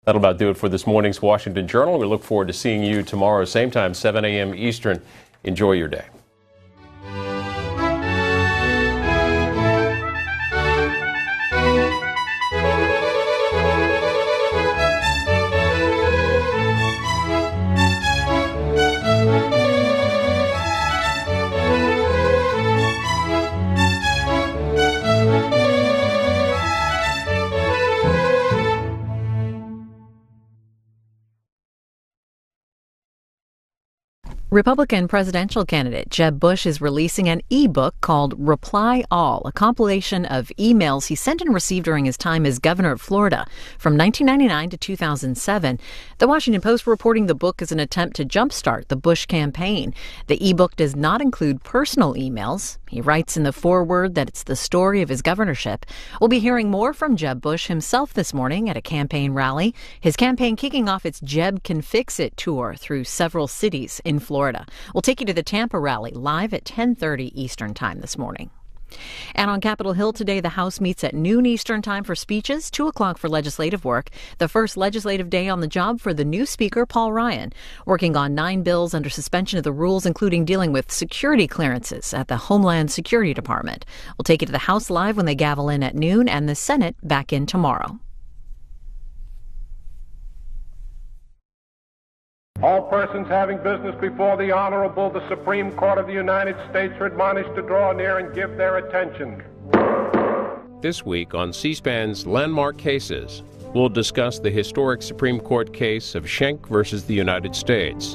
That'll about do it for this morning's Washington Journal. We look forward to seeing you tomorrow, same time, 7 a.m. Eastern. Enjoy your day. Republican presidential candidate Jeb Bush is releasing an e-book called Reply All, a compilation of emails he sent and received during his time as governor of Florida from 1999 to 2007. The Washington Post reporting the book is an attempt to jumpstart the Bush campaign. The e-book does not include personal emails. He writes in the foreword that it's the story of his governorship. We'll be hearing more from Jeb Bush himself this morning at a campaign rally. His campaign kicking off its Jeb Can Fix It tour through several cities in Florida. We'll take you to the Tampa rally live at 10:30 Eastern Time this morning. And on Capitol Hill today, the House meets at noon Eastern Time for speeches, 2 o'clock for legislative work. The first legislative day on the job for the new Speaker, Paul Ryan, working on 9 bills under suspension of the rules, including dealing with security clearances at the Homeland Security Department. We'll take you to the House live when they gavel in at noon, and the Senate back in tomorrow. All persons having business before the Honorable, the Supreme Court of the United States are admonished to draw near and give their attention. This week on C-SPAN's Landmark Cases, we'll discuss the historic Supreme Court case of Schenck versus the United States.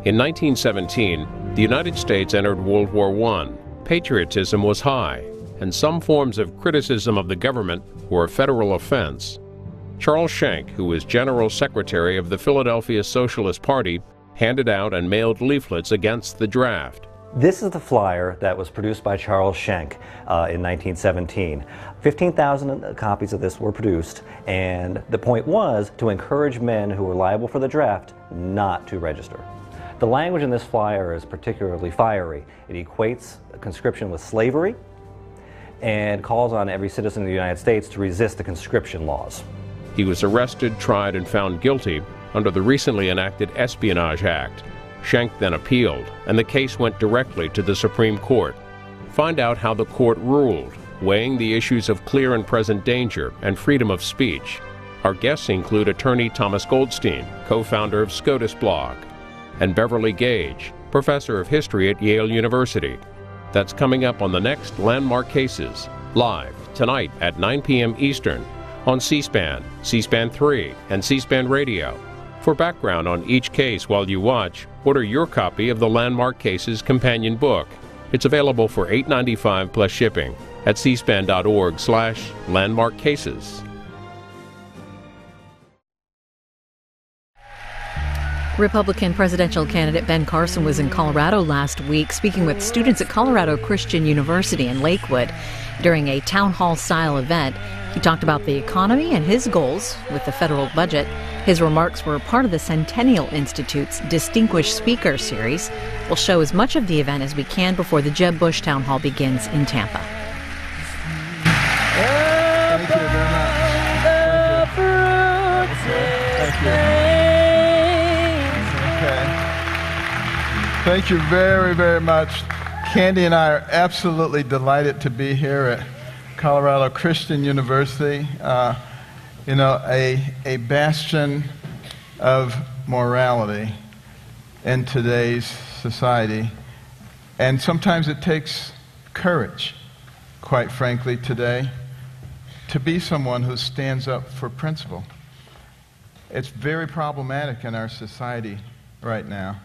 In 1917, the United States entered World War I. Patriotism was high, and some forms of criticism of the government were a federal offense. Charles Schenck, who was General Secretary of the Philadelphia Socialist Party, handed out and mailed leaflets against the draft. This is the flyer that was produced by Charles Schenck in 1917. 15,000 copies of this were produced, and the point was to encourage men who were liable for the draft not to register. The language in this flyer is particularly fiery. It equates conscription with slavery and calls on every citizen of the United States to resist the conscription laws. He was arrested, tried, and found guilty under the recently enacted Espionage Act. Schenck then appealed, and the case went directly to the Supreme Court. Find out how the court ruled, weighing the issues of clear and present danger and freedom of speech. Our guests include attorney Thomas Goldstein, co-founder of SCOTUS Blog, and Beverly Gage, professor of history at Yale University. That's coming up on the next Landmark Cases, live tonight at 9 p.m. Eastern, on C-SPAN, C-SPAN 3, and C-SPAN Radio. For background on each case while you watch, order your copy of the Landmark Cases companion book. It's available for $8.95 plus shipping at cspan.org/landmarkcases. Republican presidential candidate Ben Carson was in Colorado last week speaking with students at Colorado Christian University in Lakewood. During a town hall-style event, he talked about the economy and his goals with the federal budget. His remarks were part of the Centennial Institute's Distinguished Speaker Series. We'll show as much of the event as we can before the Jeb Bush Town Hall begins in Tampa. Thank you very much. Thank you. Okay. Thank you very, very much. Candy and I are absolutely delighted to be here at Colorado Christian University, a bastion of morality in today's society. And sometimes it takes courage, quite frankly, today, to be someone who stands up for principle. It's very problematic in our society right now.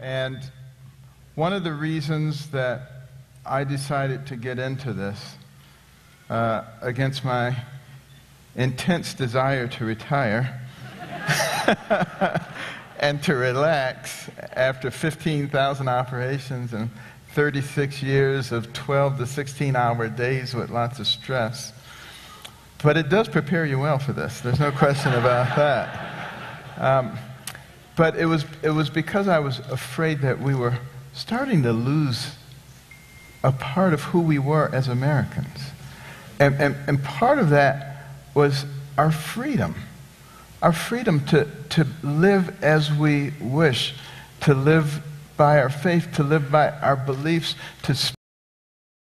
And one of the reasons that I decided to get into this, against my intense desire to retire and to relax after 15,000 operations and 36 years of 12 to 16-hour days with lots of stress. But it does prepare you well for this. There's no question about that. But it was because I was afraid that we were starting to lose a part of who we were as Americans. And part of that was our freedom. our freedom to live as we wish, to live by our faith, to live by our beliefs, to